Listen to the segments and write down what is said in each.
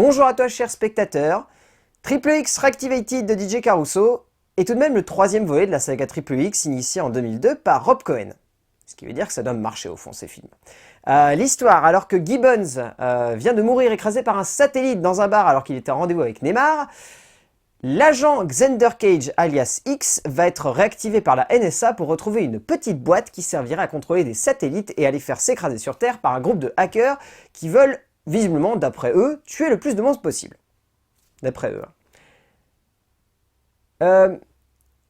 Bonjour à toi cher spectateur, Triple X Reactivated de DJ Caruso est tout de même le troisième volet de la saga Triple X initiée en 2002 par Rob Cohen. Ce qui veut dire que ça doit marcher au fond ces films. L'histoire, alors que Gibbons vient de mourir écrasé par un satellite dans un bar alors qu'il était en rendez-vous avec Neymar, l'agent Xander Cage alias X va être réactivé par la NSA pour retrouver une petite boîte qui servirait à contrôler des satellites et à les faire s'écraser sur Terre par un groupe de hackers qui veulent, visiblement, d'après eux, tuer le plus de monde possible. D'après eux.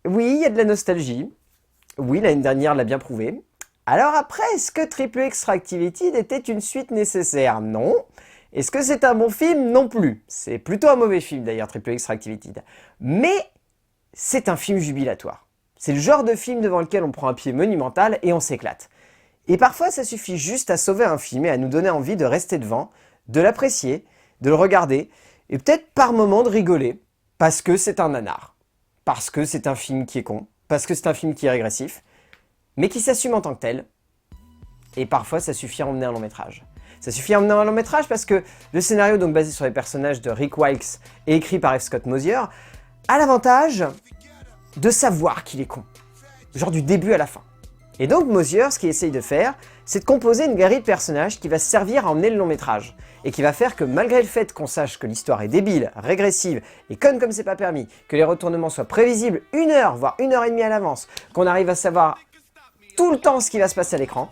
Oui, il y a de la nostalgie. Oui, l'année dernière l'a bien prouvé. Alors après, est-ce que Triple X Reactivated était une suite nécessaire? Non. Est-ce que c'est un bon film? Non plus. C'est plutôt un mauvais film d'ailleurs, Triple X Reactivated. Mais c'est un film jubilatoire. C'est le genre de film devant lequel on prend un pied monumental et on s'éclate. Et parfois, ça suffit juste à sauver un film et à nous donner envie de rester devant, de l'apprécier, de le regarder, et peut-être par moments de rigoler, parce que c'est un nanar, parce que c'est un film qui est con, parce que c'est un film qui est régressif, mais qui s'assume en tant que tel. Et parfois, ça suffit à emmener un long métrage. Ça suffit à emmener un long métrage parce que le scénario, donc basé sur les personnages de Rick Wilkes et écrit par F. Scott Mosier, a l'avantage de savoir qu'il est con. Genre du début à la fin. Et donc Mosier, ce qu'il essaye de faire, c'est de composer une galerie de personnages qui va servir à emmener le long métrage. Et qui va faire que malgré le fait qu'on sache que l'histoire est débile, régressive et conne comme c'est pas permis, que les retournements soient prévisibles 1 heure, voire 1 heure et demie à l'avance, qu'on arrive à savoir tout le temps ce qui va se passer à l'écran,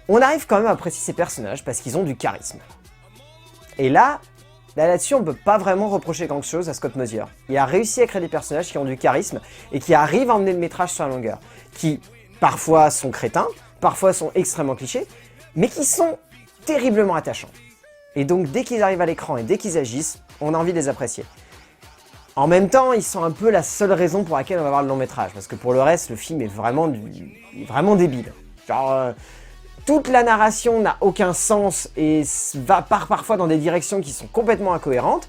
on arrive quand même à apprécier ces personnages parce qu'ils ont du charisme. Et là-dessus, on ne peut pas vraiment reprocher grand chose à Scott Mosier. Il a réussi à créer des personnages qui ont du charisme et qui arrivent à emmener le métrage sur la longueur. Qui, parfois, sont crétins, parfois sont extrêmement clichés, mais qui sont terriblement attachants. Et donc, dès qu'ils arrivent à l'écran et dès qu'ils agissent, on a envie de les apprécier. En même temps, ils sont un peu la seule raison pour laquelle on va voir le long métrage, parce que pour le reste, le film est vraiment débile. Genre, toute la narration n'a aucun sens et part parfois dans des directions qui sont complètement incohérentes.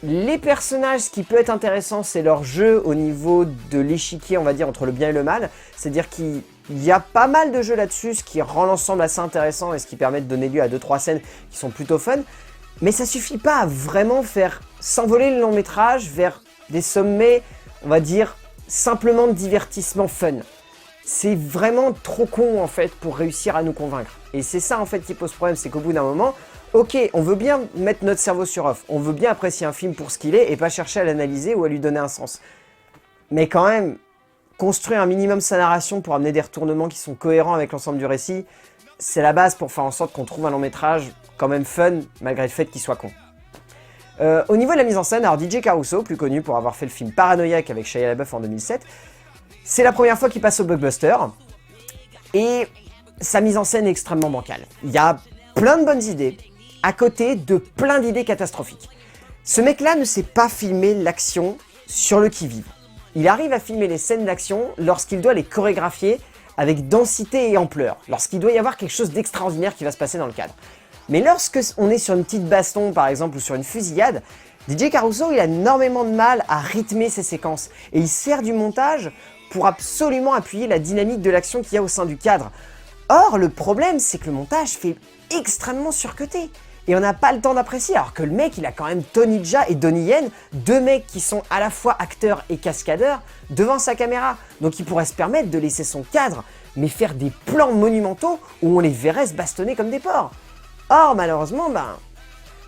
Les personnages, ce qui peut être intéressant, c'est leur jeu au niveau de l'échiquier, on va dire, entre le bien et le mal. C'est-à-dire qu'il y a pas mal de jeux là-dessus, ce qui rend l'ensemble assez intéressant et ce qui permet de donner lieu à 2-3 scènes qui sont plutôt fun. Mais ça suffit pas à vraiment faire s'envoler le long métrage vers des sommets, on va dire, simplement de divertissement fun. C'est vraiment trop con en fait pour réussir à nous convaincre. Et c'est ça en fait qui pose problème, c'est qu'au bout d'un moment, ok, on veut bien mettre notre cerveau sur off, on veut bien apprécier un film pour ce qu'il est et pas chercher à l'analyser ou à lui donner un sens. Mais quand même, construire un minimum sa narration pour amener des retournements qui sont cohérents avec l'ensemble du récit, c'est la base pour faire en sorte qu'on trouve un long métrage quand même fun, malgré le fait qu'il soit con. Au niveau de la mise en scène, alors DJ Caruso, plus connu pour avoir fait le film Paranoïaque avec Shia LaBeouf en 2007, c'est la première fois qu'il passe au blockbuster, et sa mise en scène est extrêmement bancale. Il y a plein de bonnes idées, à côté de plein d'idées catastrophiques. Ce mec-là ne sait pas filmer l'action sur le qui-vive. Il arrive à filmer les scènes d'action lorsqu'il doit les chorégraphier avec densité et ampleur, lorsqu'il doit y avoir quelque chose d'extraordinaire qui va se passer dans le cadre. Mais lorsque on est sur une petite baston, par exemple, ou sur une fusillade, DJ Caruso, il a énormément de mal à rythmer ses séquences, et il sert du montage pour absolument appuyer la dynamique de l'action qu'il y a au sein du cadre. Or, le problème, c'est que le montage fait extrêmement surcuté. Et on n'a pas le temps d'apprécier, alors que le mec, il a quand même Tony Jaa et Donnie Yen, deux mecs qui sont à la fois acteurs et cascadeurs, devant sa caméra. Donc il pourrait se permettre de laisser son cadre, mais faire des plans monumentaux où on les verrait se bastonner comme des porcs. Or, malheureusement,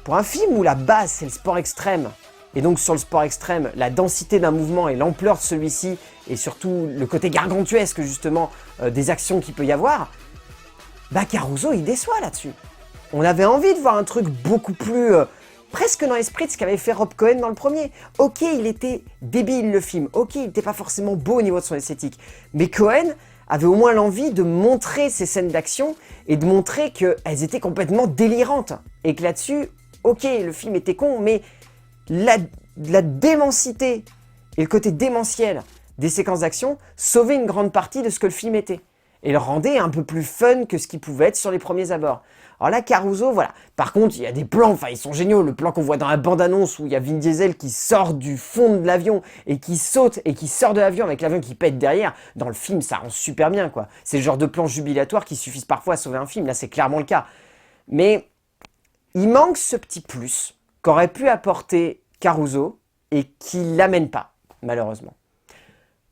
pour un film où la base, c'est le sport extrême, et donc sur le sport extrême, la densité d'un mouvement et l'ampleur de celui-ci, et surtout le côté gargantuesque justement des actions qu'il peut y avoir, Caruso il déçoit là-dessus. On avait envie de voir un truc beaucoup plus presque dans l'esprit de ce qu'avait fait Rob Cohen dans le premier. Ok, il était débile le film, ok, il n'était pas forcément beau au niveau de son esthétique, mais Cohen avait au moins l'envie de montrer ces scènes d'action et de montrer qu'elles étaient complètement délirantes. Et que là-dessus, ok, le film était con, mais la démensité et le côté démentiel des séquences d'action sauvaient une grande partie de ce que le film était. Et le rendait un peu plus fun que ce qu'il pouvait être sur les premiers abords. Alors là, Caruso, voilà. Par contre, il y a des plans, enfin ils sont géniaux. Le plan qu'on voit dans la bande-annonce où il y a Vin Diesel qui sort du fond de l'avion et qui saute et qui sort de l'avion avec l'avion qui pète derrière. Dans le film, ça rend super bien, quoi. C'est le genre de plan jubilatoire qui suffisent parfois à sauver un film. Là, c'est clairement le cas. Mais il manque ce petit plus qu'aurait pu apporter Caruso et qui l'amène pas, malheureusement.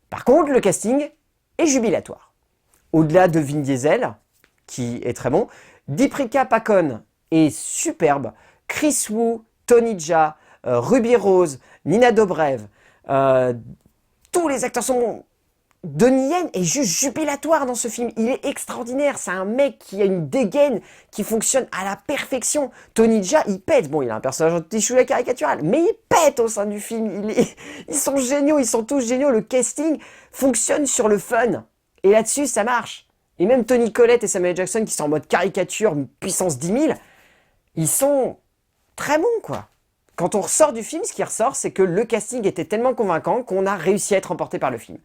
Par contre, le casting est jubilatoire. Au-delà de Vin Diesel, qui est très bon, Deepika Pakon est superbe, Chris Wu, Tony Jaa, Ruby Rose, Nina Dobrev, tous les acteurs sont bons. Donnie Yen est juste jubilatoire dans ce film. Il est extraordinaire. C'est un mec qui a une dégaine qui fonctionne à la perfection. Tony Jaa, il pète. Bon, il a un personnage anti-choulet caricatural, mais il pète au sein du film. Ils sont géniaux, ils sont tous géniaux. Le casting fonctionne sur le fun. Et là-dessus, ça marche. Et même Toni Collette et Samuel Jackson, qui sont en mode caricature, puissance 10 000, ils sont très bons, quoi. Quand on ressort du film, ce qui ressort, c'est que le casting était tellement convaincant qu'on a réussi à être emporté par le film.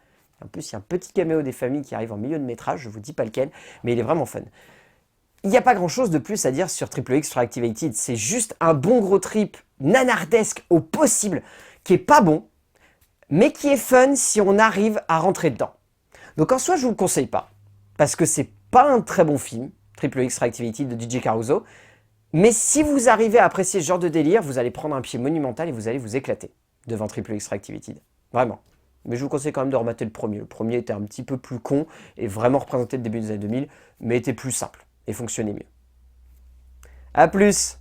En plus, il y a un petit caméo des familles qui arrive en milieu de métrage, je vous dis pas lequel, mais il est vraiment fun. Il n'y a pas grand chose de plus à dire sur Triple X Reactivated, c'est juste un bon gros trip nanardesque au possible, qui est pas bon, mais qui est fun si on arrive à rentrer dedans. Donc en soi, je vous le conseille pas, parce que c'est pas un très bon film, Triple X Reactivated de DJ Caruso, mais si vous arrivez à apprécier ce genre de délire, vous allez prendre un pied monumental et vous allez vous éclater devant Triple X Reactivated. Vraiment. Mais je vous conseille quand même de remater le premier. Le premier était un petit peu plus con et vraiment représenté le début des années 2000, mais était plus simple et fonctionnait mieux. A plus!